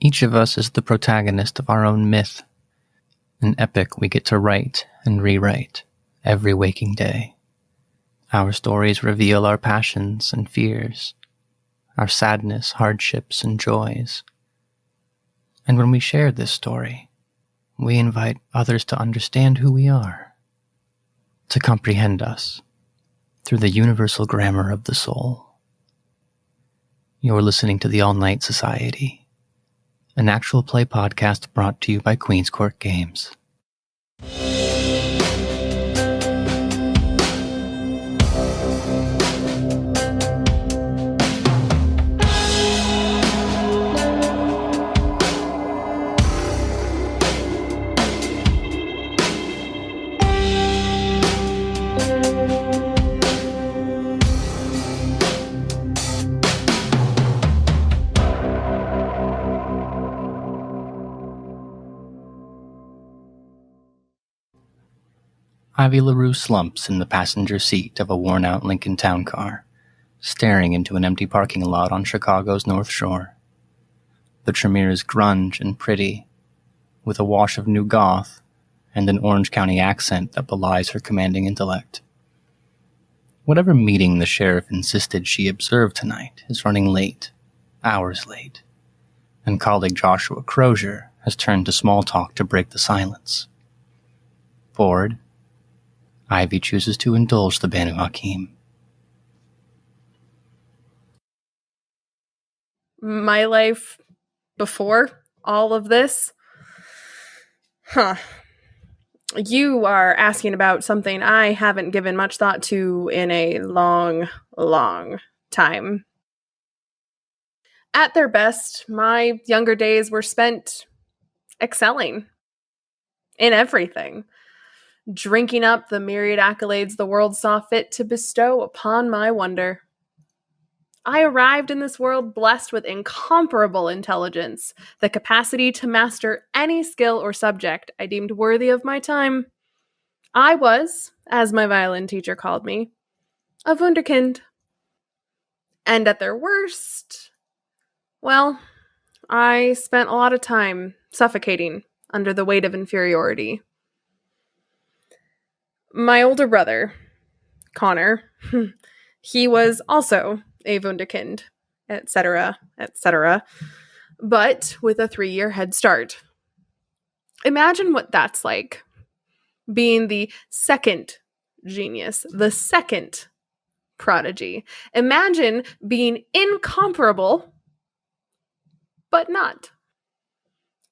Each of us is the protagonist of our own myth, an epic we get to write and rewrite every waking day. Our stories reveal our passions and fears, our sadness, hardships, and joys. And when we share this story, we invite others to understand who we are, to comprehend us through the universal grammar of the soul. You're listening to the All Night Society, an actual play podcast brought to you by Queen's Court Games. Ivy LaRoux slumps in the passenger seat of a worn-out Lincoln Town car, staring into an empty parking lot on Chicago's North Shore. The Tremere is grunge and pretty, with a wash of new goth and an Orange County accent that belies her commanding intellect. Whatever meeting the sheriff insisted she observe tonight is running late, hours late, and colleague Joshua Crozier has turned to small talk to break the silence. Bored, Ivy chooses to indulge the Banu Haqim. My life before all of this? You are asking about something I haven't given much thought to in a long, long time. At their best, my younger days were spent excelling in everything, drinking up the myriad accolades the world saw fit to bestow upon my wonder. I arrived in this world blessed with incomparable intelligence, the capacity to master any skill or subject I deemed worthy of my time. I was, as my violin teacher called me, a wunderkind. And at their worst, well, I spent a lot of time suffocating under the weight of inferiority. My older brother, Connor, he was also a wunderkind, etc., etc., but with a 3-year head start. Imagine what that's like, being the second genius, the second prodigy. Imagine being incomparable, but not.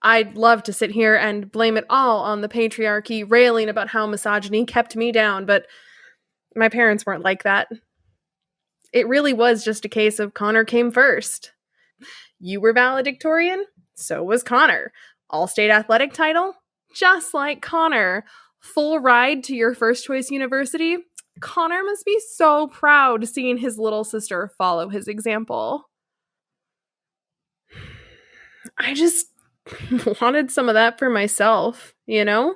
I'd love to sit here and blame it all on the patriarchy, railing about how misogyny kept me down, but my parents weren't like that. It really was just a case of Connor came first. You were valedictorian? So was Connor. All-state athletic title? Just like Connor. Full ride to your first choice university? Connor must be so proud seeing his little sister follow his example. I just wanted some of that for myself, you know?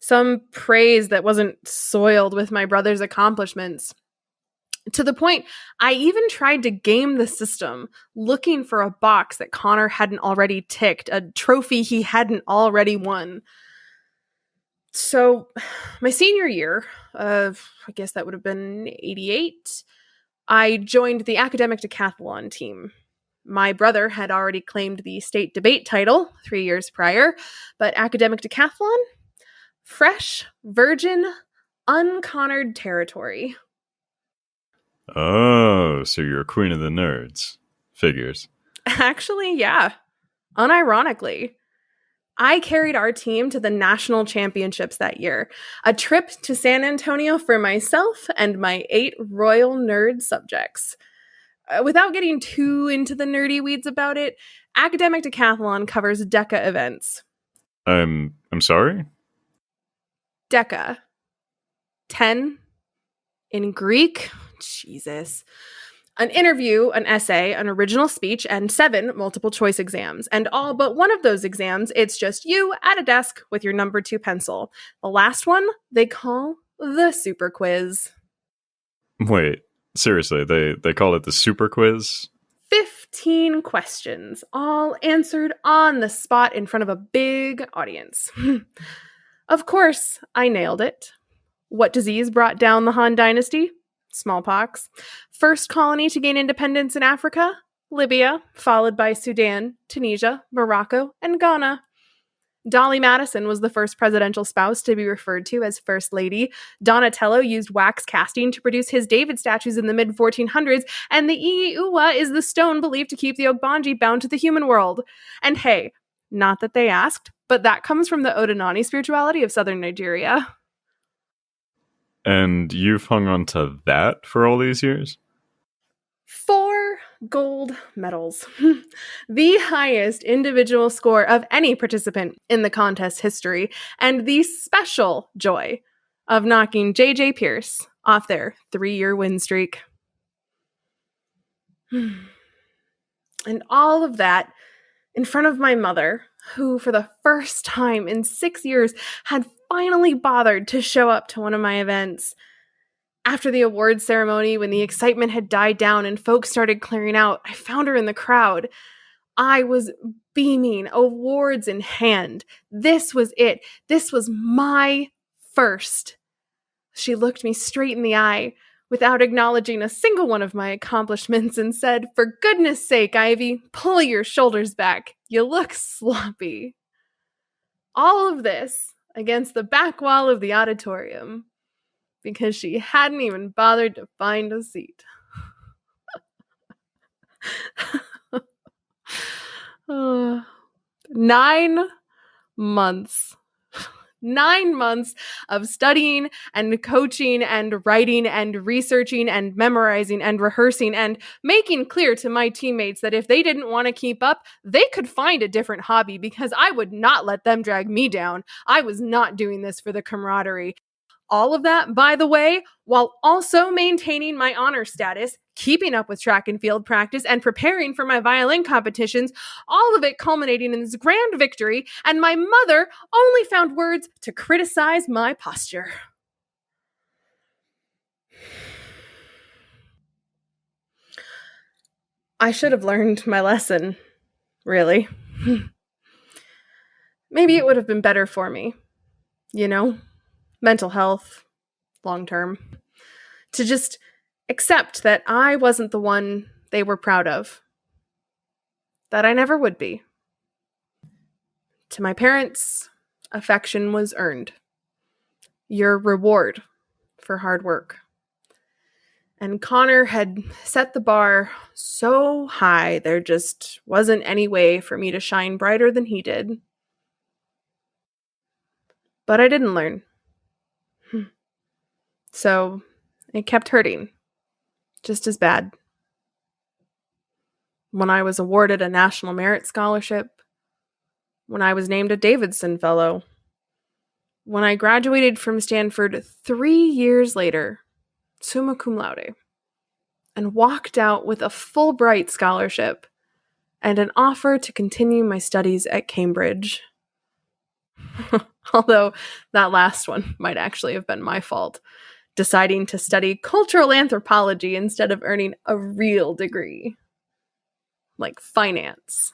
Some praise that wasn't soiled with my brother's accomplishments. To the point, I even tried to game the system, looking for a box that Connor hadn't already ticked, a trophy he hadn't already won. So, my senior year, I guess that would have been 88, I joined the academic decathlon team. My brother had already claimed the state debate title 3 years prior, but academic decathlon? Fresh, virgin, unconnored territory. Oh, so you're a queen of the nerds. Figures. Actually, yeah. Unironically. I carried our team to the national championships that year, a trip to San Antonio for myself and my 8 royal nerd subjects. Without getting too into the nerdy weeds about it, academic decathlon covers DECA events. I'm sorry? DECA. 10 in Greek. Jesus. An interview, an essay, an original speech, and 7 multiple choice exams. And all but one of those exams, it's just you at a desk with your number 2 pencil. The last one, they call the super quiz. Wait, seriously, they call it the super quiz? 15 questions, all answered on the spot in front of a big audience. Of course, I nailed it. What disease brought down the Han Dynasty? Smallpox. First colony to gain independence in Africa? Libya, followed by Sudan, Tunisia, Morocco, and Ghana. Dolly Madison was the first presidential spouse to be referred to as First Lady. Donatello used wax casting to produce his David statues in the mid-1400s, and the Iiuwa is the stone believed to keep the Ogbanji bound to the human world. And hey, not that they asked, but that comes from the Odinani spirituality of southern Nigeria. And you've hung on to that for all these years? 4 gold medals. The highest individual score of any participant in the contest history, and the special joy of knocking J.J. Pierce off their 3-year win streak. And all of that in front of my mother, who for the first time in 6 years had finally bothered to show up to one of my events. After the awards ceremony, when the excitement had died down and folks started clearing out, I found her in the crowd. I was beaming, awards in hand. This was it. This was my first. She looked me straight in the eye without acknowledging a single one of my accomplishments and said, "For goodness sake, Ivy, pull your shoulders back. You look sloppy." All of this against the back wall of the auditorium, because she hadn't even bothered to find a seat. 9 months. 9 months of studying and coaching and writing and researching and memorizing and rehearsing and making clear to my teammates that if they didn't want to keep up, they could find a different hobby because I would not let them drag me down. I was not doing this for the camaraderie. All of that, by the way, while also maintaining my honor status, keeping up with track and field practice, and preparing for my violin competitions, all of it culminating in this grand victory, and my mother only found words to criticize my posture. I should have learned my lesson, really. Maybe it would have been better for me, mental health, long term, to just accept that I wasn't the one they were proud of, that I never would be. To my parents, affection was earned, your reward for hard work. And Connor had set the bar so high, there just wasn't any way for me to shine brighter than he did. But I didn't learn. So it kept hurting, just as bad. When I was awarded a National Merit Scholarship, when I was named a Davidson Fellow, when I graduated from Stanford 3 years later, summa cum laude, and walked out with a Fulbright scholarship and an offer to continue my studies at Cambridge. Although that last one might actually have been my fault, deciding to study cultural anthropology instead of earning a real degree, like finance,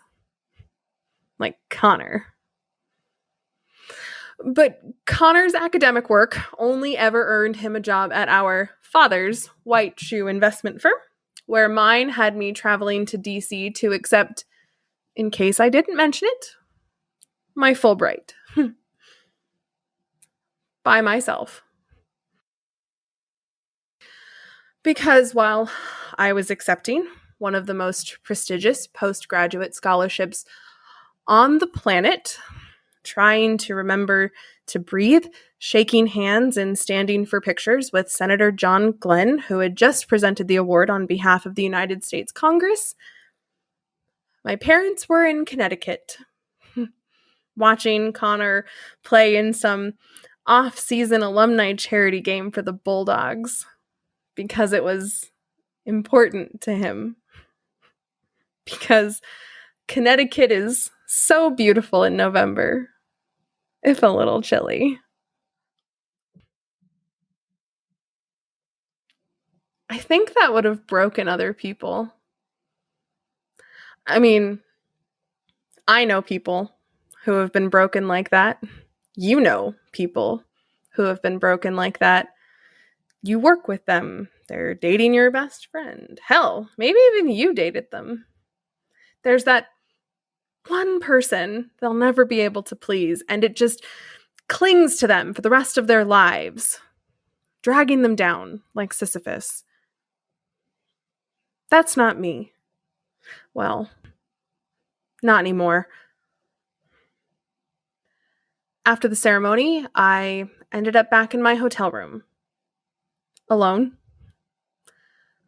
like Connor. But Connor's academic work only ever earned him a job at our father's white shoe investment firm, where mine had me traveling to DC to accept, in case I didn't mention it, my Fulbright. By myself. Because while I was accepting one of the most prestigious postgraduate scholarships on the planet, trying to remember to breathe, shaking hands, and standing for pictures with Senator John Glenn, who had just presented the award on behalf of the United States Congress, my parents were in Connecticut, watching Connor play in some off-season alumni charity game for the Bulldogs, because it was important to him. Because Connecticut is so beautiful in November, if a little chilly. I think that would have broken other people. I mean, I know people who have been broken like that. You know people who have been broken like that. You work with them. They're dating your best friend. Hell, maybe even you dated them. There's that one person they'll never be able to please, and it just clings to them for the rest of their lives, dragging them down like Sisyphus. That's not me. Well, not anymore. After the ceremony, I ended up back in my hotel room. Alone.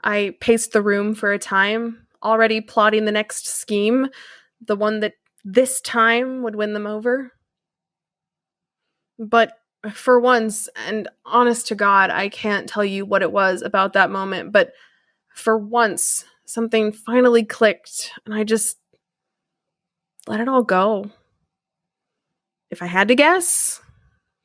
I paced the room for a time, already plotting the next scheme, the one that this time would win them over. But for once, and honest to God, I can't tell you what it was about that moment, but for once, something finally clicked, and I just let it all go. If I had to guess,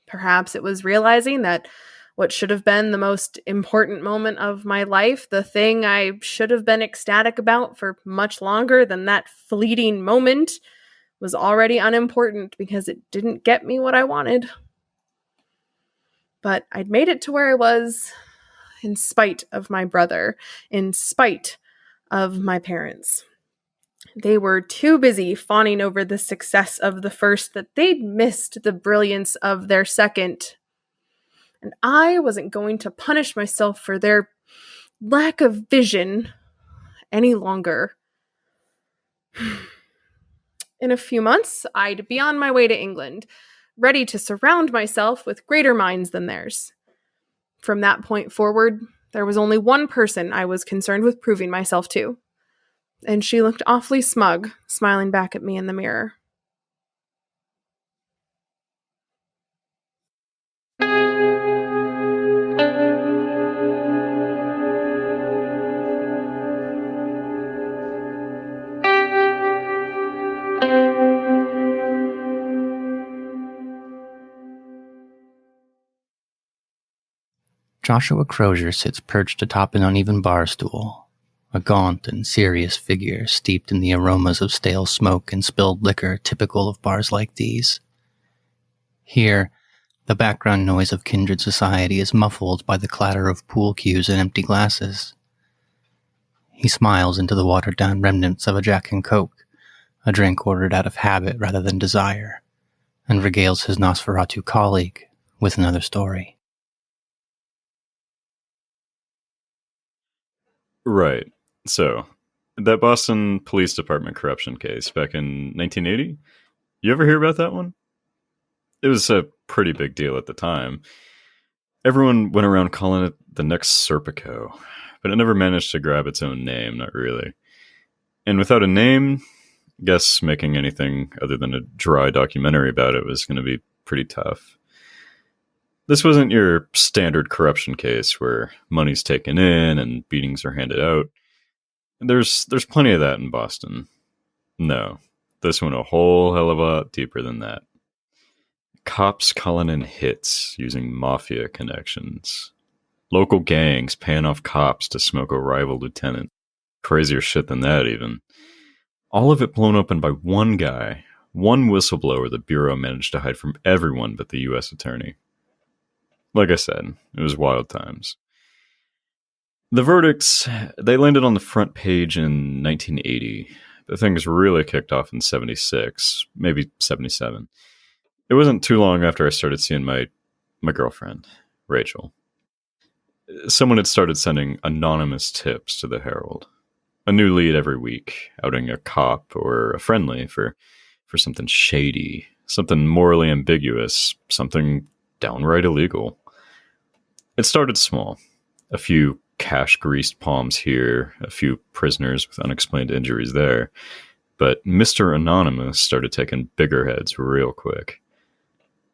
perhaps it was realizing that what should have been the most important moment of my life, the thing I should have been ecstatic about for much longer than that fleeting moment, was already unimportant because it didn't get me what I wanted. But I'd made it to where I was in spite of my brother, in spite of my parents. They were too busy fawning over the success of the first that they'd missed the brilliance of their second. And I wasn't going to punish myself for their lack of vision any longer. In a few months, I'd be on my way to England, ready to surround myself with greater minds than theirs. From that point forward, there was only one person I was concerned with proving myself to. And she looked awfully smug, smiling back at me in the mirror. Joshua Crozier sits perched atop an uneven bar stool, a gaunt and serious figure steeped in the aromas of stale smoke and spilled liquor typical of bars like these. Here, the background noise of Kindred society is muffled by the clatter of pool cues and empty glasses. He smiles into the watered-down remnants of a Jack and Coke, a drink ordered out of habit rather than desire, and regales his Nosferatu colleague with another story. Right. So, that Boston Police Department corruption case back in 1980? You ever hear about that one? It was a pretty big deal at the time. Everyone went around calling it the next Serpico, but it never managed to grab its own name, not really. And without a name, I guess making anything other than a dry documentary about it was going to be pretty tough. This wasn't your standard corruption case where money's taken in and beatings are handed out. There's plenty of that in Boston. No, this went a whole hell of a lot deeper than that. Cops calling in hits using mafia connections. Local gangs paying off cops to smoke a rival lieutenant. Crazier shit than that, even. All of it blown open by one guy, one whistleblower the Bureau managed to hide from everyone but the U.S. Attorney. Like I said, it was wild times. The verdicts, they landed on the front page in 1980. The things really kicked off in 76, maybe 77. It wasn't too long after I started seeing my girlfriend, Rachel. Someone had started sending anonymous tips to the Herald. A new lead every week, outing a cop or a friendly for something shady, something morally ambiguous, something downright illegal. It started small. A few cash-greased palms here, a few prisoners with unexplained injuries there. But Mr. Anonymous started taking bigger heads real quick.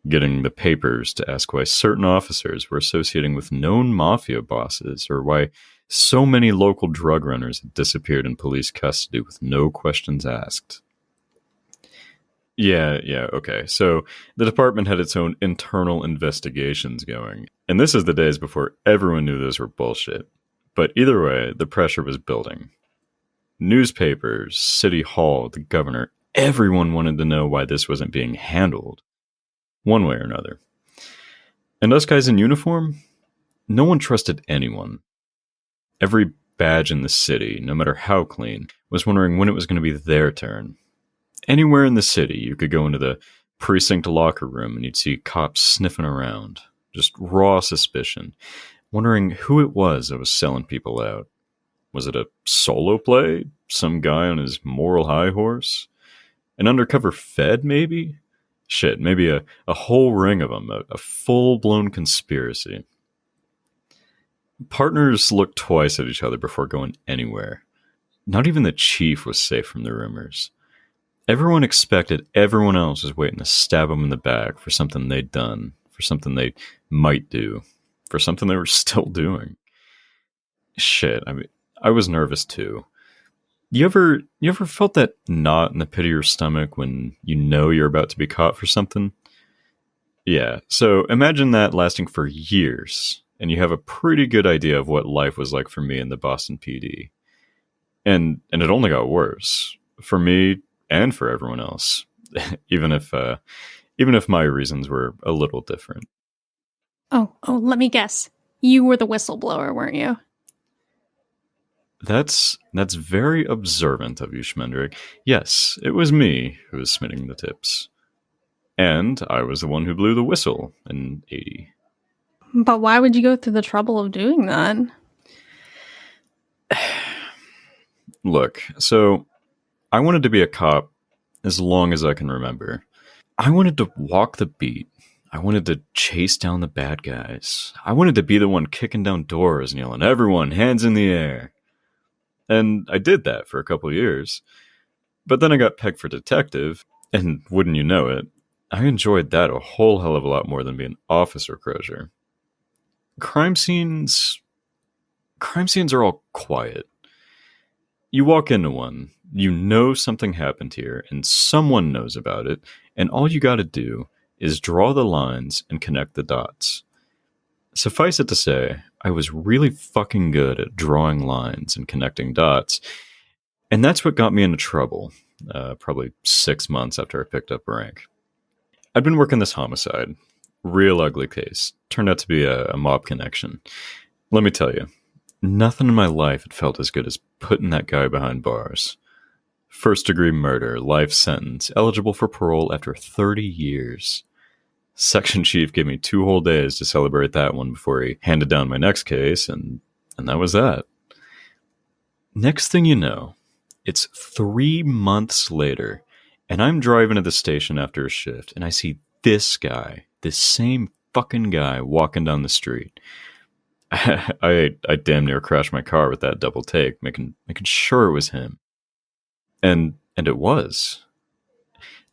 Getting the papers to ask why certain officers were associating with known mafia bosses, or why so many local drug runners had disappeared in police custody with no questions asked. Yeah, okay. So the department had its own internal investigations going. And this is the days before everyone knew those were bullshit. But either way, the pressure was building. Newspapers, City Hall, the governor, everyone wanted to know why this wasn't being handled, one way or another. And us guys in uniform, no one trusted anyone. Every badge in the city, no matter how clean, was wondering when it was going to be their turn. Anywhere in the city, you could go into the precinct locker room and you'd see cops sniffing around. Just raw suspicion, wondering who it was that was selling people out. Was it a solo play? Some guy on his moral high horse? An undercover Fed, maybe? Shit, maybe a whole ring of them, a full-blown conspiracy. Partners looked twice at each other before going anywhere. Not even the chief was safe from the rumors. Everyone expected everyone else was waiting to stab them in the back for something they'd done, for something they might do, for something they were still doing. Shit, I mean, I was nervous too. You ever felt that knot in the pit of your stomach when you know you're about to be caught for something? Yeah, so imagine that lasting for years, and you have a pretty good idea of what life was like for me in the Boston PD. And it only got worse. For me and for everyone else. even if my reasons were a little different. Oh, let me guess. You were the whistleblower, weren't you? That's very observant of you, Schmendrick. Yes, it was me who was spinning the tips. And I was the one who blew the whistle in 80. But why would you go through the trouble of doing that? Look, so I wanted to be a cop as long as I can remember. I wanted to walk the beat. I wanted to chase down the bad guys. I wanted to be the one kicking down doors and yelling, "Everyone, hands in the air." And I did that for a couple years. But then I got pegged for detective, and wouldn't you know it, I enjoyed that a whole hell of a lot more than being Officer Crozier. Crime scenes are all quiet. You walk into one, you know something happened here, and someone knows about it, and all you gotta do is draw the lines and connect the dots. Suffice it to say, I was really fucking good at drawing lines and connecting dots, and that's what got me into trouble, probably 6 months after I picked up rank. I'd been working this homicide. Real ugly case. Turned out to be a mob connection. Let me tell you, nothing in my life had felt as good as putting that guy behind bars. First-degree murder, life sentence, eligible for parole after 30 years. Section chief gave me 2 whole days to celebrate that one before he handed down my next case, and that was that. Next thing you know, it's 3 months later, and I'm driving to the station after a shift, and I see this guy, this same fucking guy, walking down the street. I damn near crashed my car with that double take, making sure it was him. And it was.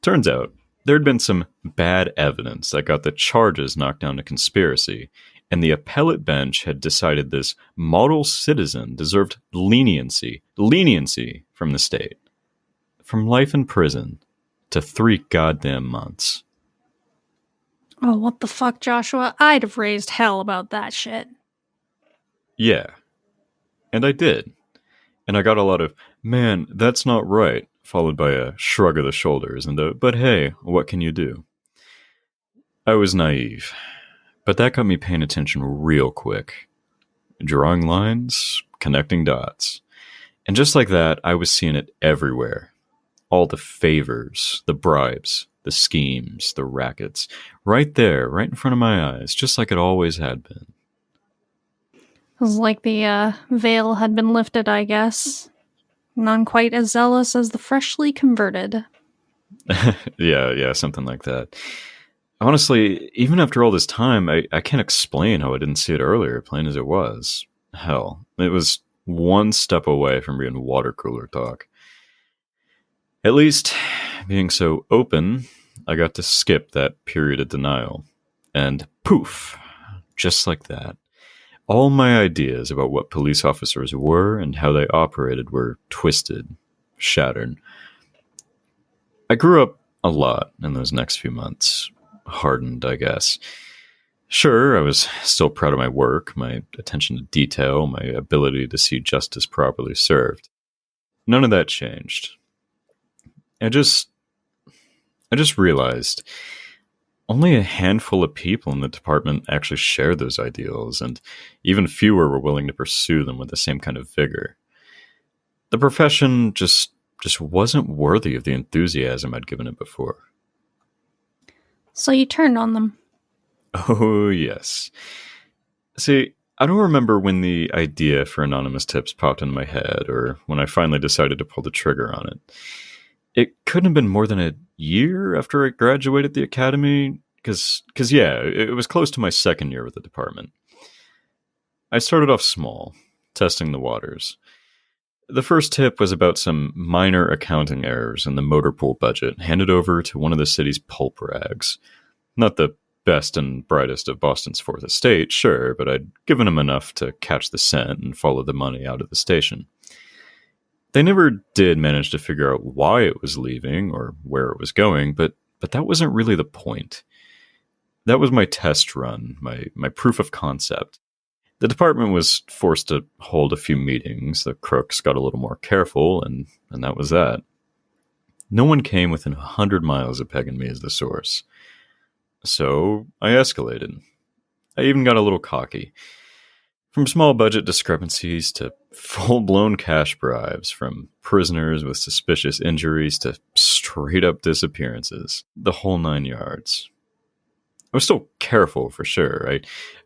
Turns out, there had been some bad evidence that got the charges knocked down to conspiracy, and the appellate bench had decided this model citizen deserved leniency from the state. From life in prison to 3 goddamn months. Oh, what the fuck, Joshua? I'd have raised hell about that shit. Yeah. And I did. And I got a lot of, "Man, that's not right," followed by a shrug of the shoulders and a, "But hey, what can you do?" I was naive, but that got me paying attention real quick. Drawing lines, connecting dots. And just like that, I was seeing it everywhere. All the favors, the bribes, the schemes, the rackets. Right there, right in front of my eyes, just like it always had been. It was like the veil had been lifted, I guess. None quite as zealous as the freshly converted. Yeah, something like that. Honestly, even after all this time, I can't explain how I didn't see it earlier, plain as it was. Hell, it was one step away from being water cooler talk. At least, being so open, I got to skip that period of denial. And poof, just like that. All my ideas about what police officers were and how they operated were twisted, shattered. I grew up a lot in those next few months. Hardened, I guess. Sure, I was still proud of my work, my attention to detail, my ability to see justice properly served. none of that changed. I just realized only a handful of people in the department actually shared those ideals, and even fewer were willing to pursue them with the same kind of vigor. The profession just wasn't worthy of the enthusiasm I'd given it before. So you turned on them. Oh, yes. See, I don't remember when the idea for anonymous tips popped in my head, or when I finally decided to pull the trigger on it. It couldn't have been more than a year after I graduated the academy, because yeah, it was close to my second year with the department. I started off small, testing the waters. The first tip was about some minor accounting errors in the motor pool budget handed over to one of the city's pulp rags. Not the best and brightest of Boston's Fourth Estate, sure, but I'd given him enough to catch the scent and follow the money out of the station. They never did manage to figure out why it was leaving or where it was going, but that wasn't really the point. That was my test run, my proof of concept. The department was forced to hold a few meetings, the crooks got a little more careful, and that was that. No one came within 100 miles of pegging me as the source. So I escalated. I even got a little cocky. From small budget discrepancies to full-blown cash bribes, from prisoners with suspicious injuries to straight-up disappearances, the whole 9 yards. I was still careful, for sure.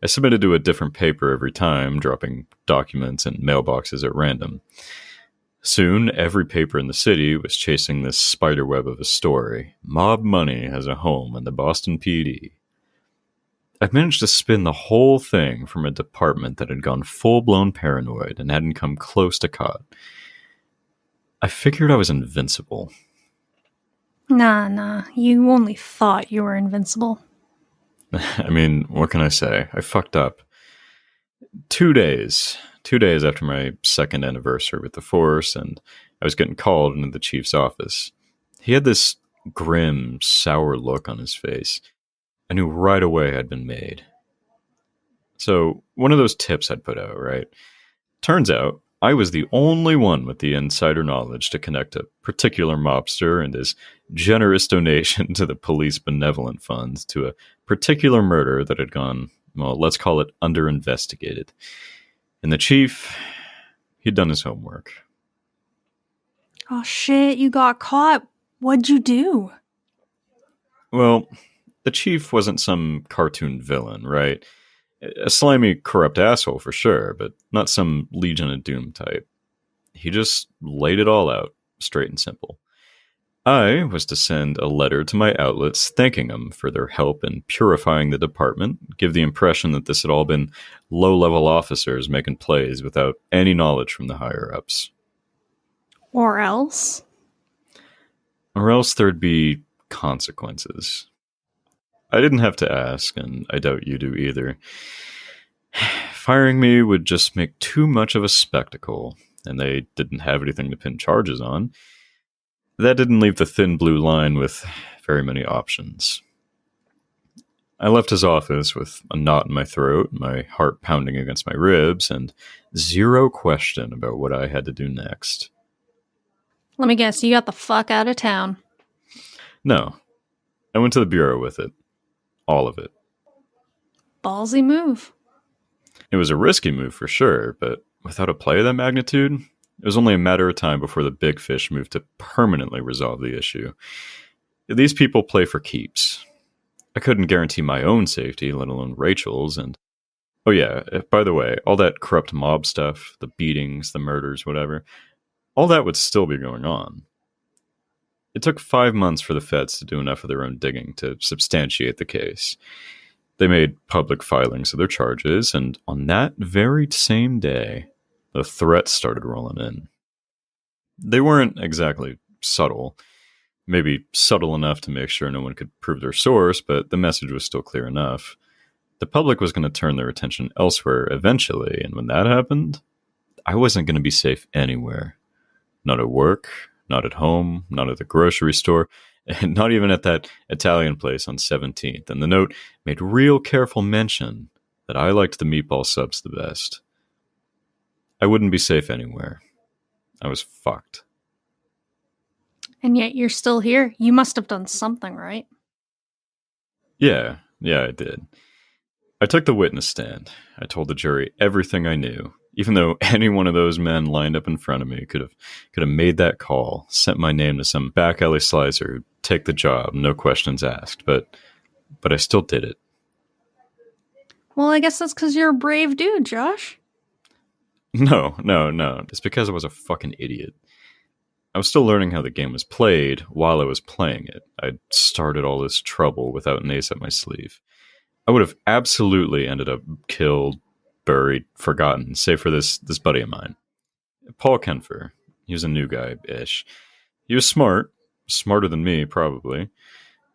I submitted to a different paper every time, dropping documents in mailboxes at random. Soon, every paper in the city was chasing this spiderweb of a story. Mob money has a home in the Boston PD. I've managed to spin the whole thing from a department that had gone full-blown paranoid and hadn't come close to caught. I figured I was invincible. Nah, you only thought you were invincible. I mean, what can I say? I fucked up. 2 days after my second anniversary with the force, and I was getting called into the chief's office. He had this grim, sour look on his face. I knew right away I'd been made. So, one of those tips I'd put out, right? Turns out, I was the only one with the insider knowledge to connect a particular mobster and his generous donation to the police benevolent funds to a particular murder that had gone, well, let's call it under-investigated. And the chief, he'd done his homework. Oh shit, you got caught. What'd you do? Well, the chief wasn't some cartoon villain, right? A slimy, corrupt asshole for sure, but not some Legion of Doom type. He just laid it all out, straight and simple. I was to send a letter to my outlets thanking them for their help in purifying the department, give the impression that this had all been low-level officers making plays without any knowledge from the higher-ups. Or else? Or else there'd be consequences. I didn't have to ask, and I doubt you do either. Firing me would just make too much of a spectacle, and they didn't have anything to pin charges on. That didn't leave the thin blue line with very many options. I left his office with a knot in my throat, my heart pounding against my ribs, and zero question about what I had to do next. Let me guess, you got the fuck out of town. No. I went to the bureau with it. All of it. Ballsy move. It was a risky move for sure, but without a play of that magnitude, it was only a matter of time before the big fish moved to permanently resolve the issue. These people play for keeps. I couldn't guarantee my own safety, let alone Rachel's, and... Oh yeah, by the way, all that corrupt mob stuff, the beatings, the murders, whatever, all that would still be going on. It took 5 months for the feds to do enough of their own digging to substantiate the case. They made public filings of their charges, and on that very same day, the threats started rolling in. They weren't exactly subtle. Maybe subtle enough to make sure no one could prove their source, but the message was still clear enough. The public was going to turn their attention elsewhere eventually, and when that happened, I wasn't going to be safe anywhere. Not at work, not at home, not at the grocery store, and not even at that Italian place on 17th. And the note made real careful mention that I liked the meatball subs the best. I wouldn't be safe anywhere. I was fucked. And yet you're still here. You must have done something, right? Yeah, I did. I took the witness stand. I told the jury everything I knew, even though any one of those men lined up in front of me could have made that call, sent my name to some back alley slicer who'd take the job, no questions asked. But I still did it. Well, I guess that's because you're a brave dude, Josh. No. It's because I was a fucking idiot. I was still learning how the game was played while I was playing it. I'd started all this trouble without an ace up my sleeve. I would have absolutely ended up killed, buried, forgotten, save for this buddy of mine. Paul Kenfer. He was a new guy-ish. He was smart. Smarter than me, probably.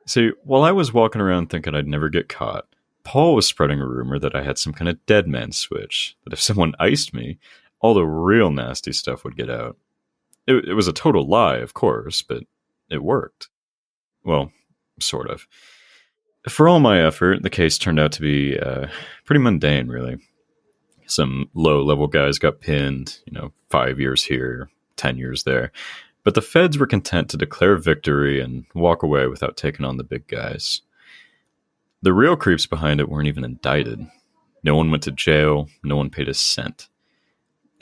See, while I was walking around thinking I'd never get caught, Paul was spreading a rumor that I had some kind of dead man switch, that if someone iced me, all the real nasty stuff would get out. It was a total lie, of course, but it worked. Well, sort of. For all my effort, the case turned out to be pretty mundane, really. Some low-level guys got pinned, 5 years here, 10 years there. But the feds were content to declare victory and walk away without taking on the big guys. The real creeps behind it weren't even indicted. No one went to jail, no one paid a cent.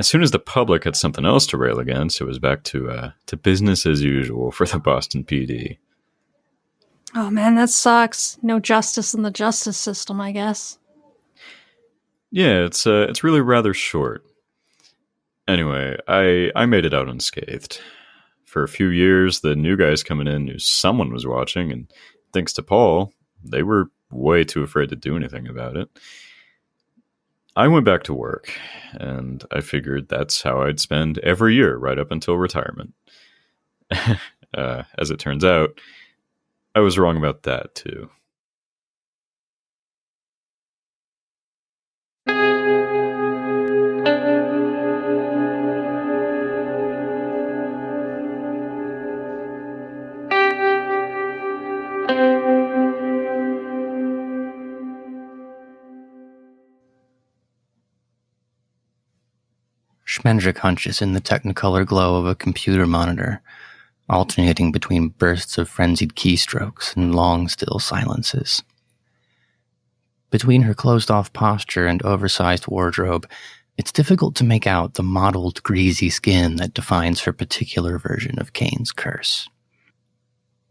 As soon as the public had something else to rail against, it was back to business as usual for the Boston PD. Oh man, that sucks. No justice in the justice system, I guess. Yeah, it's really rather short. Anyway, I made it out unscathed. For a few years, the new guys coming in knew someone was watching, and thanks to Paul, they were way too afraid to do anything about it. I went back to work, and I figured that's how I'd spend every year right up until retirement. As it turns out, I was wrong about that, too. Schmendrick hunches in the technicolor glow of a computer monitor, alternating between bursts of frenzied keystrokes and long, still silences. Between her closed-off posture and oversized wardrobe, it's difficult to make out the mottled, greasy skin that defines her particular version of Cain's curse.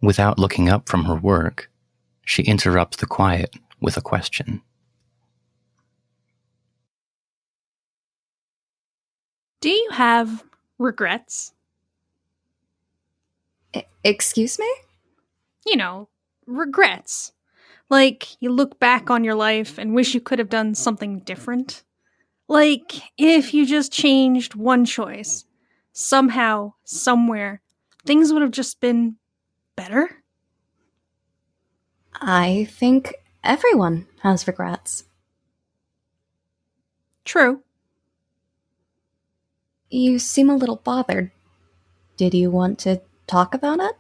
Without looking up from her work, she interrupts the quiet with a question. Do you have regrets? Excuse me? Regrets. Like, you look back on your life and wish you could have done something different. Like, if you just changed one choice, somehow, somewhere, things would have just been better? I think everyone has regrets. True. You seem a little bothered. Did you want to talk about it?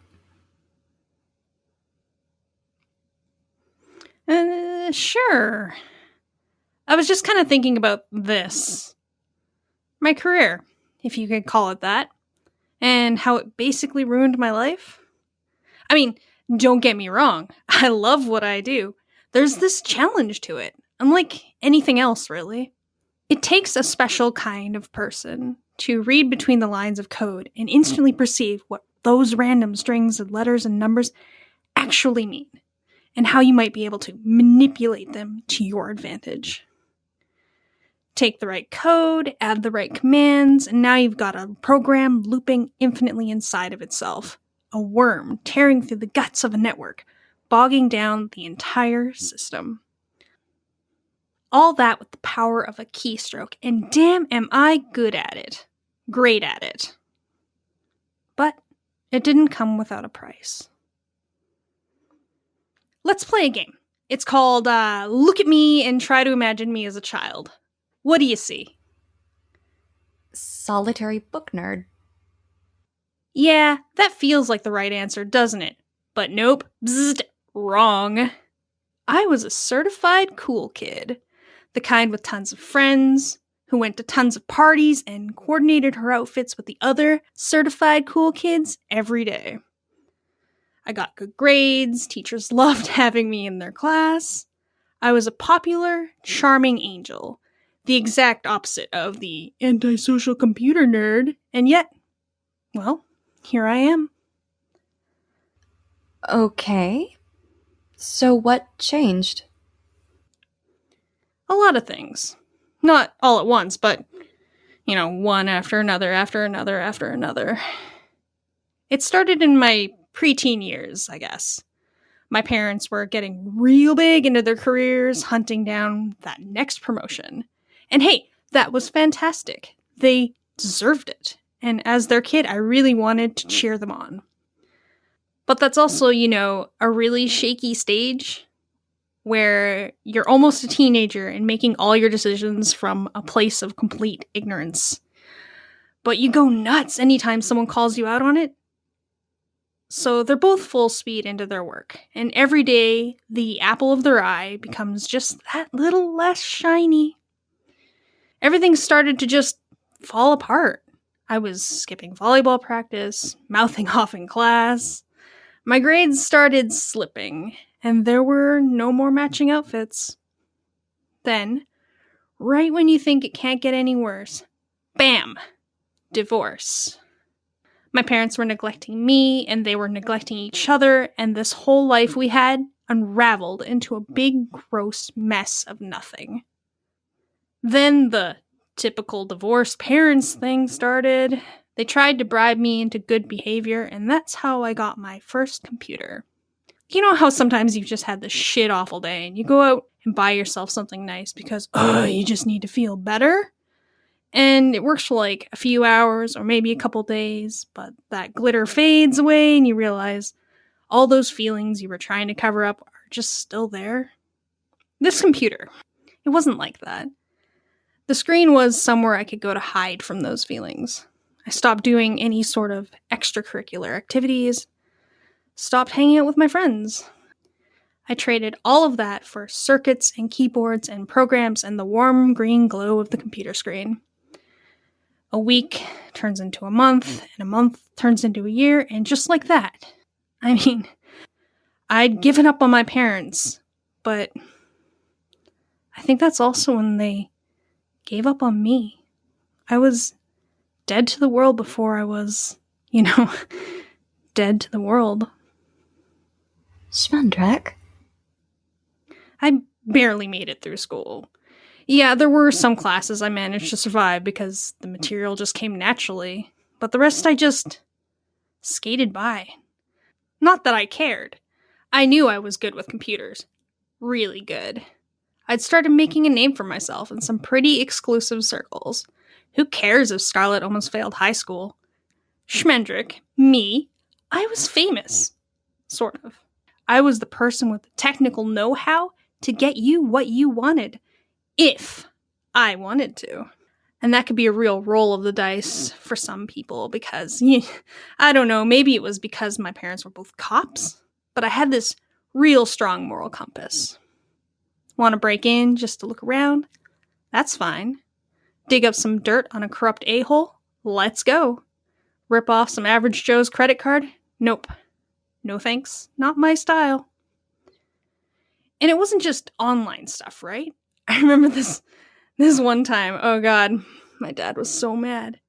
Sure. I was just kind of thinking about this. My career, if you could call it that. And how it basically ruined my life. I mean, don't get me wrong. I love what I do. There's this challenge to it. Unlike anything else, really. It takes a special kind of person to read between the lines of code and instantly perceive what those random strings of letters and numbers actually mean, and how you might be able to manipulate them to your advantage. Take the right code, add the right commands, and now you've got a program looping infinitely inside of itself. A worm tearing through the guts of a network, bogging down the entire system. All that with the power of a keystroke, and damn am I good at it. Great at it. But it didn't come without a price. Let's play a game. It's called Look at Me and Try to Imagine Me as a Child. What do you see? Solitary book nerd. Yeah, that feels like the right answer, doesn't it? But nope, bzzzt, wrong. I was a certified cool kid. The kind with tons of friends, who went to tons of parties and coordinated her outfits with the other certified cool kids every day. I got good grades, teachers loved having me in their class. I was a popular, charming angel, the exact opposite of the antisocial computer nerd, and yet, well, here I am. Okay. So what changed? A lot of things. Not all at once, but, one after another, after another, after another. It started in my preteen years, I guess. My parents were getting real big into their careers, hunting down that next promotion. And hey, that was fantastic. They deserved it. And as their kid, I really wanted to cheer them on. But that's also, a really shaky stage where you're almost a teenager and making all your decisions from a place of complete ignorance. But you go nuts anytime someone calls you out on it. So they're both full speed into their work, and every day the apple of their eye becomes just that little less shiny. Everything started to just fall apart. I was skipping volleyball practice, mouthing off in class. My grades started slipping, and there were no more matching outfits. Then, right when you think it can't get any worse, bam! Divorce. My parents were neglecting me, and they were neglecting each other, and this whole life we had unraveled into a big, gross mess of nothing. Then the typical divorced parents thing started. They tried to bribe me into good behavior, and that's how I got my first computer. You know how sometimes you've just had this shit awful day, and you go out and buy yourself something nice because, you just need to feel better? And it works for like a few hours or maybe a couple days, but that glitter fades away and you realize all those feelings you were trying to cover up are just still there. This computer, it wasn't like that. The screen was somewhere I could go to hide from those feelings. I stopped doing any sort of extracurricular activities, stopped hanging out with my friends. I traded all of that for circuits and keyboards and programs and the warm green glow of the computer screen. A week turns into a month, and a month turns into a year, and just like that. I mean, I'd given up on my parents, but I think that's also when they gave up on me. I was dead to the world before I was, dead to the world. Schmendrick? I barely made it through school. Yeah, there were some classes I managed to survive because the material just came naturally, but the rest I just skated by. Not that I cared. I knew I was good with computers. Really good. I'd started making a name for myself in some pretty exclusive circles. Who cares if Scarlett almost failed high school? Schmendrick, me, I was famous. Sort of. I was the person with the technical know-how to get you what you wanted. If I wanted to. And that could be a real roll of the dice for some people because, I don't know, maybe it was because my parents were both cops, but I had this real strong moral compass. Want to break in just to look around? That's fine. Dig up some dirt on a corrupt a-hole? Let's go. Rip off some average Joe's credit card? Nope. No thanks. Not my style. And it wasn't just online stuff, right? I remember this one time, oh god, my dad was so mad.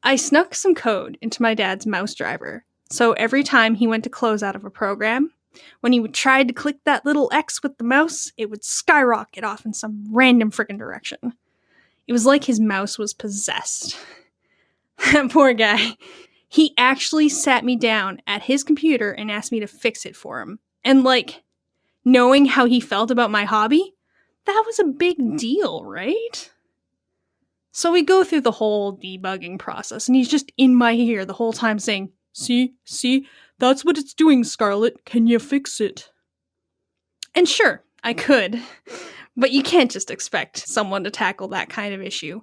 I snuck some code into my dad's mouse driver, so every time he went to close out of a program, when he would try to click that little X with the mouse, it would skyrocket off in some random frickin' direction. It was like his mouse was possessed. That poor guy. He actually sat me down at his computer and asked me to fix it for him. And knowing how he felt about my hobby, that was a big deal, right? So we go through the whole debugging process, and he's just in my ear the whole time saying, See, that's what it's doing, Scarlett. Can you fix it? And sure, I could, but you can't just expect someone to tackle that kind of issue.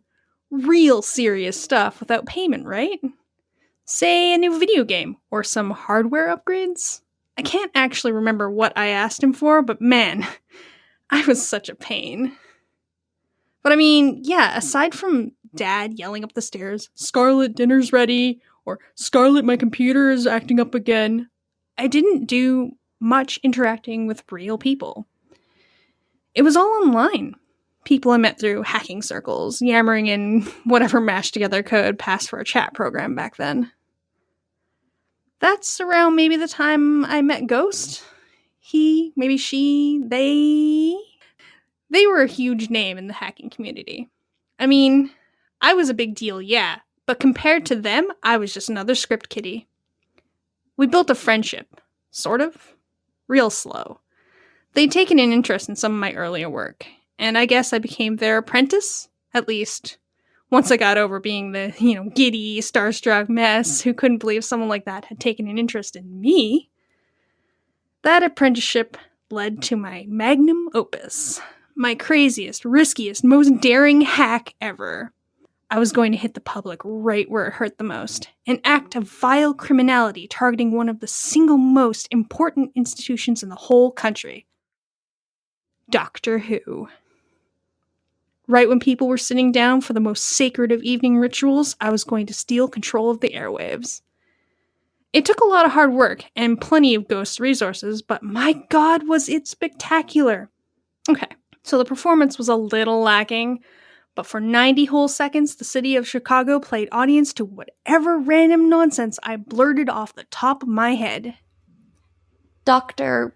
Real serious stuff without payment, right? Say a new video game, or some hardware upgrades. I can't actually remember what I asked him for, but man, I was such a pain. But I mean, yeah, aside from Dad yelling up the stairs, Scarlett, dinner's ready, or Scarlett, my computer is acting up again, I didn't do much interacting with real people. It was all online. People I met through hacking circles, yammering in whatever mashed together code passed for a chat program back then. That's around maybe the time I met Ghost. He, maybe she, they were a huge name in the hacking community. I mean, I was a big deal, yeah, but compared to them, I was just another script kiddie. We built a friendship, sort of. Real slow. They'd taken an interest in some of my earlier work, and I guess I became their apprentice, at least once I got over being the, giddy, starstruck mess who couldn't believe someone like that had taken an interest in me. That apprenticeship led to my magnum opus, my craziest, riskiest, most daring hack ever. I was going to hit the public right where it hurt the most, an act of vile criminality targeting one of the single most important institutions in the whole country. Doctor Who. Right when people were sitting down for the most sacred of evening rituals, I was going to steal control of the airwaves. It took a lot of hard work and plenty of ghost resources, but my god was it spectacular. Okay, so the performance was a little lacking, but for 90 whole seconds, the city of Chicago played audience to whatever random nonsense I blurted off the top of my head. Doctor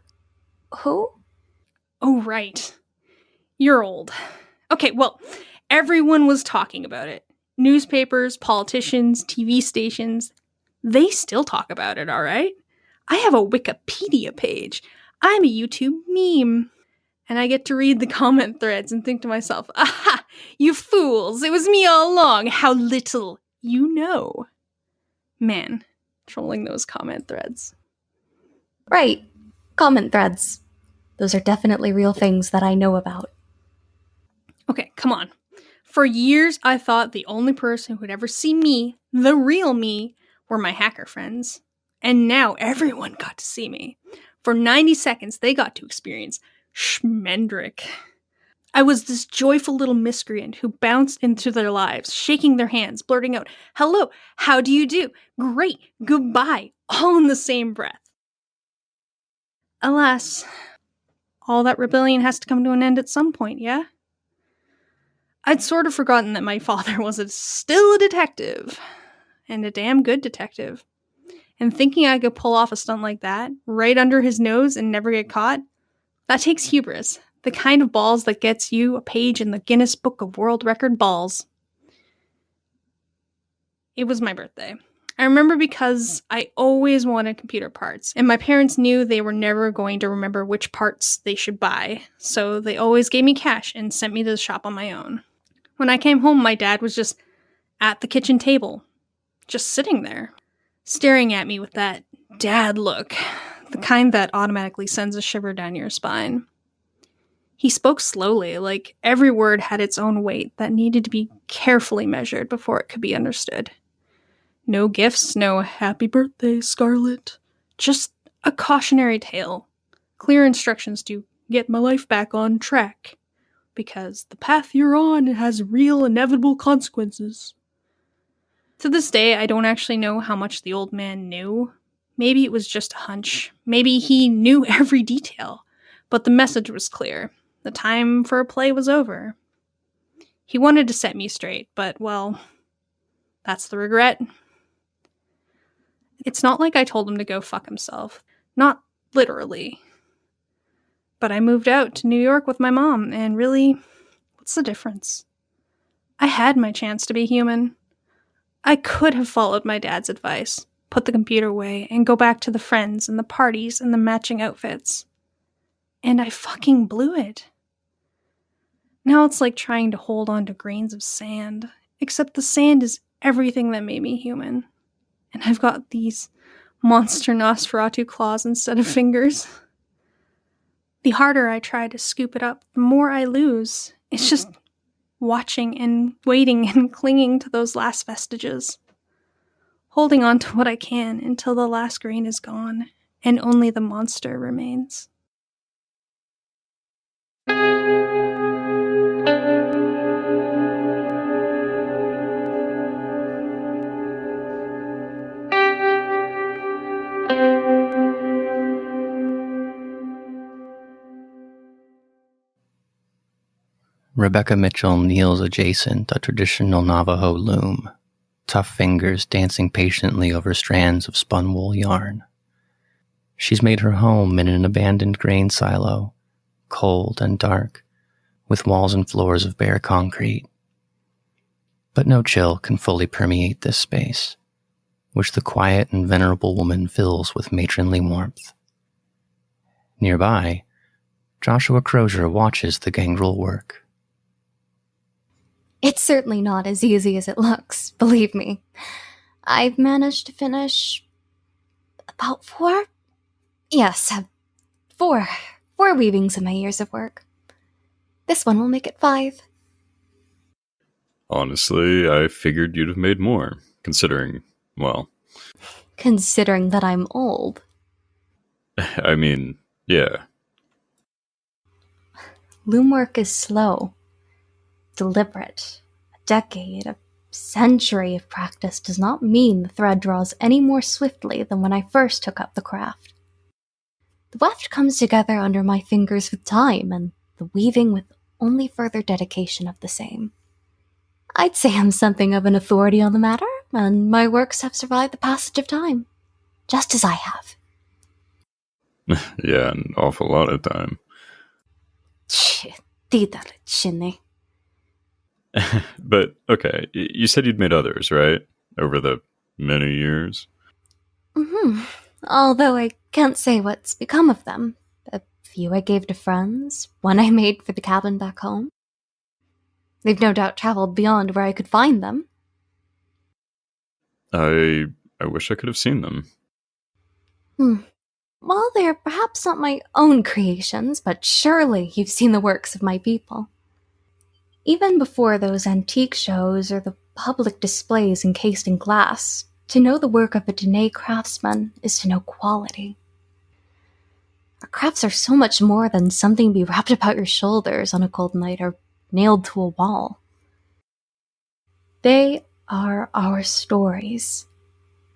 who? Oh, right. You're old. Okay, well, everyone was talking about it. Newspapers, politicians, TV stations. They still talk about it, all right? I have a Wikipedia page. I'm a YouTube meme. And I get to read the comment threads and think to myself, aha, you fools, it was me all along. How little you know. Man, trolling those comment threads. Right. Comment threads. Those are definitely real things that I know about. Okay, come on. For years, I thought the only person who would ever see me, the real me, were my hacker friends. And now everyone got to see me. For 90 seconds, they got to experience Schmendrick. I was this joyful little miscreant who bounced into their lives, shaking their hands, blurting out, hello, how do you do? Great, goodbye, all in the same breath. Alas, all that rebellion has to come to an end at some point, yeah? I'd sort of forgotten that my father was still a detective, and a damn good detective. And thinking I could pull off a stunt like that, right under his nose and never get caught, that takes hubris. The kind of balls that gets you a page in the Guinness Book of World Record balls. It was my birthday. I remember because I always wanted computer parts, and my parents knew they were never going to remember which parts they should buy, so they always gave me cash and sent me to the shop on my own. When I came home, my dad was just at the kitchen table, just sitting there, staring at me with that dad look, the kind that automatically sends a shiver down your spine. He spoke slowly, like every word had its own weight that needed to be carefully measured before it could be understood. No gifts, no happy birthday, Scarlet. Just a cautionary tale. Clear instructions to get my life back on track. Because the path you're on has real inevitable consequences. To this day, I don't actually know how much the old man knew. Maybe it was just a hunch. Maybe he knew every detail. But the message was clear. The time for a play was over. He wanted to set me straight, but, well, that's the regret. It's not like I told him to go fuck himself. Not literally. But I moved out to New York with my mom, and really, what's the difference? I had my chance to be human. I could have followed my dad's advice, put the computer away, and go back to the friends and the parties and the matching outfits. And I fucking blew it. Now it's like trying to hold on to grains of sand, except the sand is everything that made me human. And I've got these monster Nosferatu claws instead of fingers. The harder I try to scoop it up, the more I lose. It's just watching and waiting and clinging to those last vestiges. Holding on to what I can until the last grain is gone and only the monster remains. Rebecca Mitchell kneels adjacent a traditional Navajo loom, tough fingers dancing patiently over strands of spun wool yarn. She's made her home in an abandoned grain silo, cold and dark, with walls and floors of bare concrete. But no chill can fully permeate this space, which the quiet and venerable woman fills with matronly warmth. Nearby, Joshua Crozier watches the Gangrel work. It's certainly not as easy as it looks, believe me. I've managed to finish about four weavings in my years of work. This one will make it 5. Honestly, I figured you'd have made more, considering, well... Considering that I'm old. I mean, yeah. Loom work is slow, deliberate. A decade, a century of practice does not mean the thread draws any more swiftly than when I first took up the craft. The weft comes together under my fingers with time, and the weaving with only further dedication of the same. I'd say I'm something of an authority on the matter, and my works have survived the passage of time, just as I have. Yeah, an awful lot of time. Chinny. But, okay, you said you'd made others, right? Over the many years? Mm-hmm. Although I can't say what's become of them. A few I gave to friends, one I made for the cabin back home. They've no doubt traveled beyond where I could find them. I wish I could have seen them. Well, they're perhaps not my own creations, but surely you've seen the works of my people. Even before those antique shows or the public displays encased in glass, to know the work of a Dene craftsman is to know quality. Our crafts are so much more than something to be wrapped about your shoulders on a cold night or nailed to a wall. They are our stories,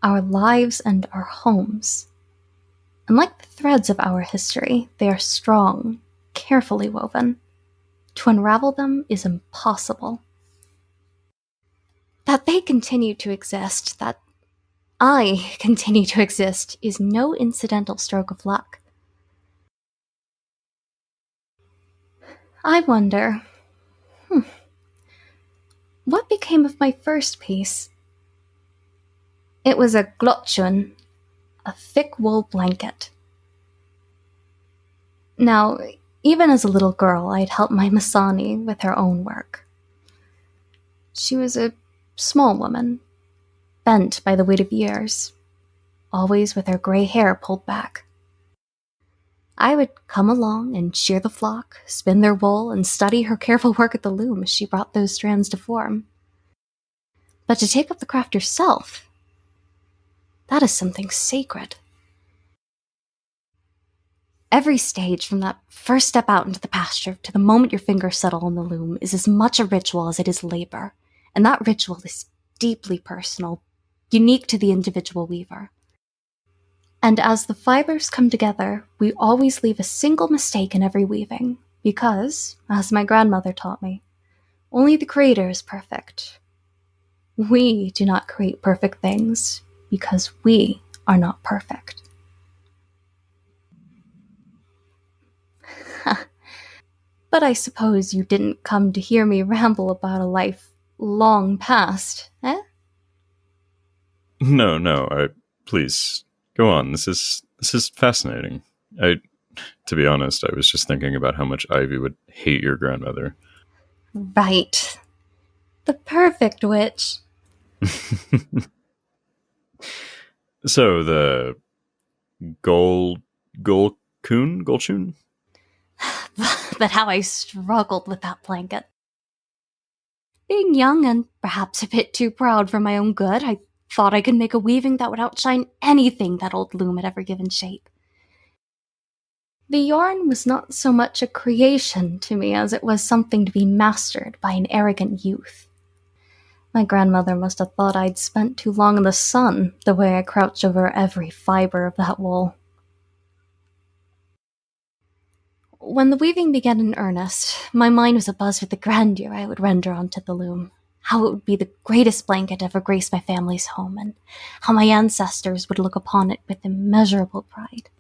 our lives and our homes. And like the threads of our history, they are strong, carefully woven. To unravel them is impossible. That they continue to exist, that I continue to exist, is no incidental stroke of luck. I wonder, what became of my first piece? It was a glotchun, a thick wool blanket. Now, even as a little girl, I'd helped my Masani with her own work. She was a small woman, bent by the weight of years, always with her gray hair pulled back. I would come along and shear the flock, spin their wool, and study her careful work at the loom as she brought those strands to form. But to take up the craft yourself, that is something sacred. Every stage from that first step out into the pasture to the moment your fingers settle on the loom is as much a ritual as it is labor, and that ritual is deeply personal, unique to the individual weaver. And as the fibers come together, we always leave a single mistake in every weaving, because, as my grandmother taught me, only the creator is perfect. We do not create perfect things, because we are not perfect. But I suppose you didn't come to hear me ramble about a life long past, eh? No, please, go on. This is fascinating. To be honest, I was just thinking about how much Ivy would hate your grandmother. Right. The perfect witch. So, the Golchun? But how I struggled with that blanket. Being young and perhaps a bit too proud for my own good, I thought I could make a weaving that would outshine anything that old loom had ever given shape. The yarn was not so much a creation to me as it was something to be mastered by an arrogant youth. My grandmother must have thought I'd spent too long in the sun, the way I crouched over every fiber of that wool. When the weaving began in earnest, my mind was abuzz with the grandeur I would render onto the loom, how it would be the greatest blanket ever graced my family's home, and how my ancestors would look upon it with immeasurable pride.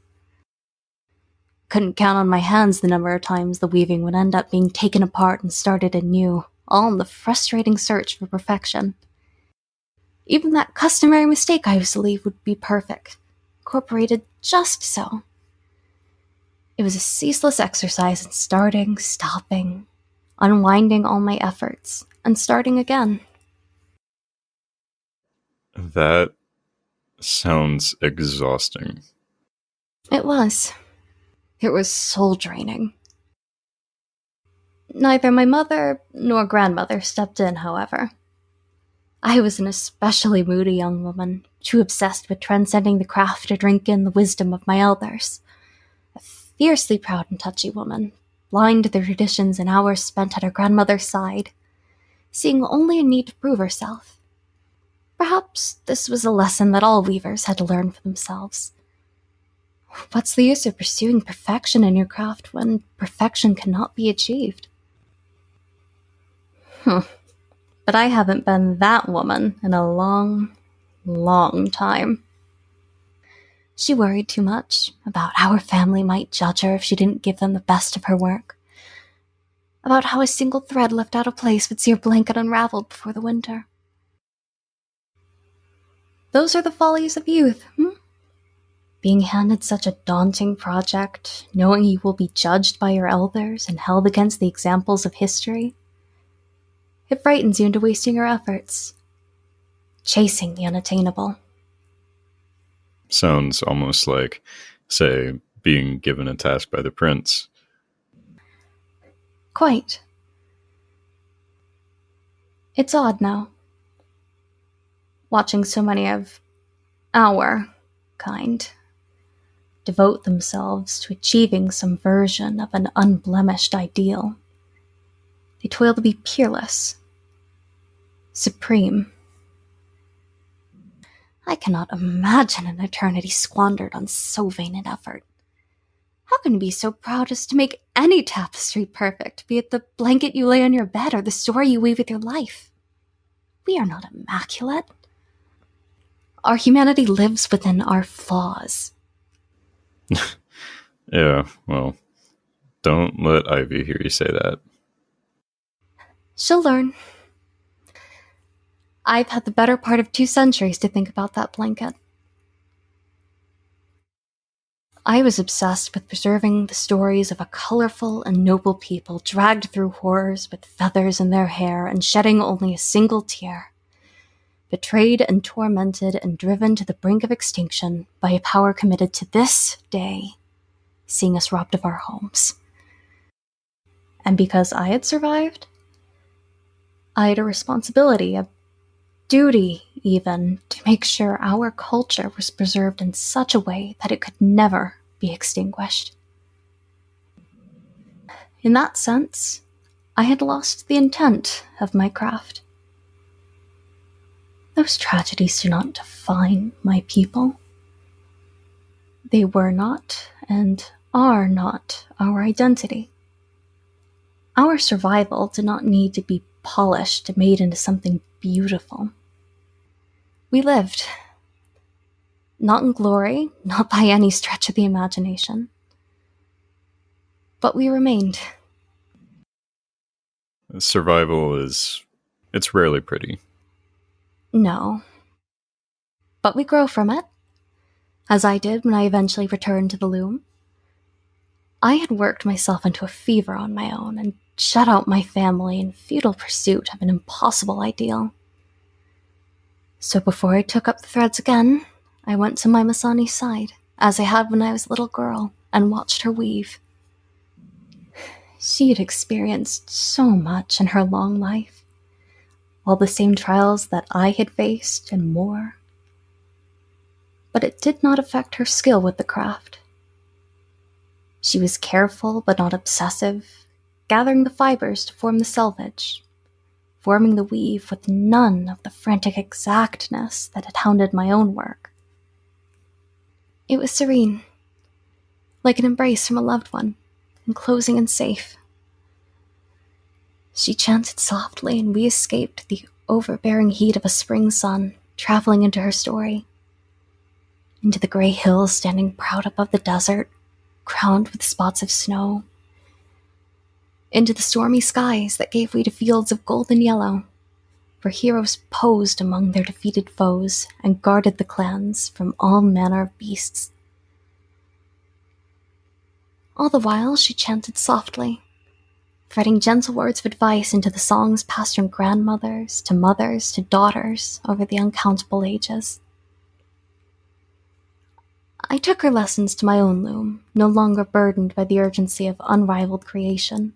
Couldn't count on my hands the number of times the weaving would end up being taken apart and started anew, all in the frustrating search for perfection. Even that customary mistake I used to leave would be perfect, incorporated just so. It was a ceaseless exercise in starting, stopping, unwinding all my efforts, and starting again. That sounds exhausting. It was. It was soul-draining. Neither my mother nor grandmother stepped in, however. I was an especially moody young woman, too obsessed with transcending the craft to drink in the wisdom of my elders. A fiercely proud and touchy woman, blind to the traditions and hours spent at her grandmother's side, seeing only a need to prove herself. Perhaps this was a lesson that all weavers had to learn for themselves. What's the use of pursuing perfection in your craft when perfection cannot be achieved? But I haven't been that woman in a long, long time. She worried too much about how her family might judge her if she didn't give them the best of her work, about how a single thread left out of place would see her blanket unraveled before the winter. Those are the follies of youth, Being handed such a daunting project, knowing you will be judged by your elders and held against the examples of history. It frightens you into wasting your efforts, chasing the unattainable. Sounds almost like, say, being given a task by the prince. Quite. It's odd now, watching so many of our kind devote themselves to achieving some version of an unblemished ideal. They toil to be peerless, supreme. I cannot imagine an eternity squandered on so vain an effort. How can you be so proud as to make any tapestry perfect, be it the blanket you lay on your bed or the story you weave with your life? We are not immaculate. Our humanity lives within our flaws. Yeah, well, don't let Ivy hear you say that. She'll learn. I've had the better part of 2 centuries to think about that blanket. I was obsessed with preserving the stories of a colorful and noble people dragged through horrors with feathers in their hair and shedding only a single tear, betrayed and tormented and driven to the brink of extinction by a power committed to this day, seeing us robbed of our homes. And because I had survived, I had a responsibility, a duty even, to make sure our culture was preserved in such a way that it could never be extinguished. In that sense, I had lost the intent of my craft. Those tragedies do not define my people. They were not and are not our identity. Our survival did not need to be polished and made into something beautiful. We lived. Not in glory, not by any stretch of the imagination. But we remained. Survival it's rarely pretty. No. But we grow from it, as I did when I eventually returned to the loom. I had worked myself into a fever on my own and shut out my family in futile pursuit of an impossible ideal. So before I took up the threads again, I went to my Masani's side, as I had when I was a little girl, and watched her weave. She had experienced so much in her long life, all the same trials that I had faced and more. But it did not affect her skill with the craft. She was careful but not obsessive, gathering the fibers to form the selvage, forming the weave with none of the frantic exactness that had hounded my own work. It was serene, like an embrace from a loved one, enclosing and safe. She chanted softly, and we escaped the overbearing heat of a spring sun, traveling into her story. Into the gray hills standing proud above the desert, crowned with spots of snow. Into the stormy skies that gave way to fields of golden yellow, where heroes posed among their defeated foes and guarded the clans from all manner of beasts. All the while she chanted softly, fretting gentle words of advice into the songs passed from grandmothers to mothers to daughters over the uncountable ages. I took her lessons to my own loom, no longer burdened by the urgency of unrivaled creation.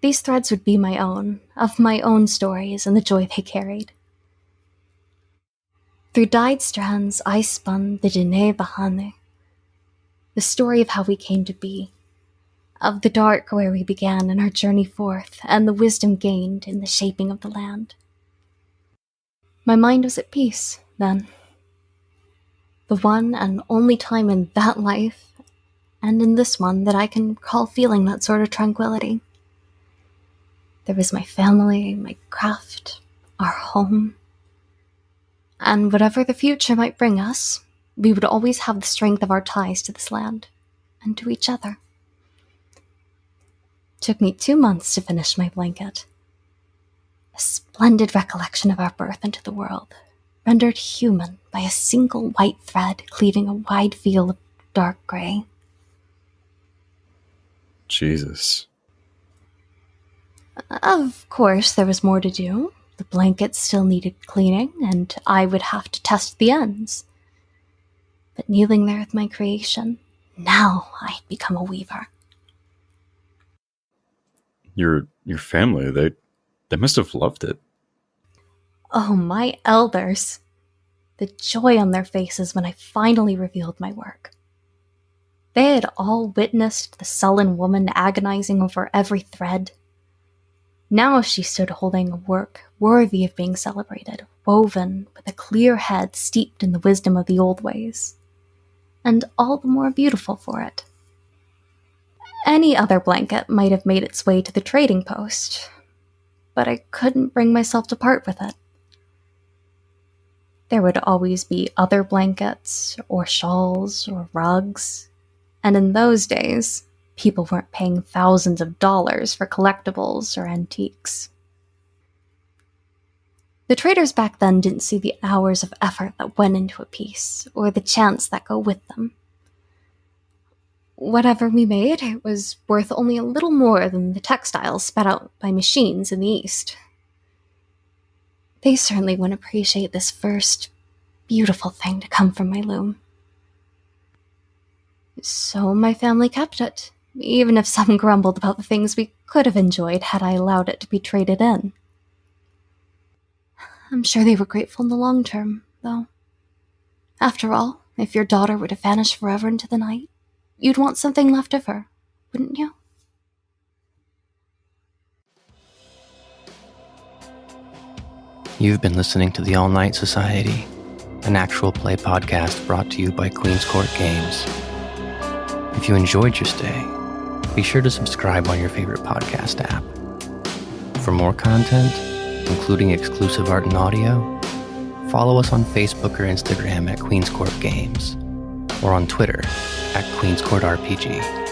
These threads would be my own, of my own stories and the joy they carried. Through dyed strands I spun the Dine Bahane, the story of how we came to be, of the dark where we began in our journey forth, and the wisdom gained in the shaping of the land. My mind was at peace, then. The one and only time in that life, and in this one, that I can recall feeling that sort of tranquility. There was my family, my craft, our home. And whatever the future might bring us, we would always have the strength of our ties to this land, and to each other. It took me 2 months to finish my blanket. A splendid recollection of our birth into the world, rendered human by a single white thread cleaving a wide field of dark gray. Jesus. Of course, there was more to do. The blanket still needed cleaning, and I would have to test the ends. But kneeling there with my creation, now I had become a weaver. Your family, they must have loved it. Oh, my elders. The joy on their faces when I finally revealed my work. They had all witnessed the sullen woman agonizing over every thread. Now she stood holding a work worthy of being celebrated, woven with a clear head steeped in the wisdom of the old ways, and all the more beautiful for it. Any other blanket might have made its way to the trading post, but I couldn't bring myself to part with it. There would always be other blankets, or shawls, or rugs, and in those days, people weren't paying thousands of dollars for collectibles or antiques. The traders back then didn't see the hours of effort that went into a piece, or the chance that go with them. Whatever we made, it was worth only a little more than the textiles spat out by machines in the East. They certainly wouldn't appreciate this first beautiful thing to come from my loom. So my family kept it, even if some grumbled about the things we could have enjoyed had I allowed it to be traded in. I'm sure they were grateful in the long term, though. After all, if your daughter were to vanish forever into the night, you'd want something left of her, wouldn't you? You've been listening to The All Night Society, an actual play podcast brought to you by Queen's Court Games. If you enjoyed your stay, be sure to subscribe on your favorite podcast app. For more content, including exclusive art and audio, follow us on Facebook or Instagram at Queen's Court Games, or on Twitter at Queen's Court RPG.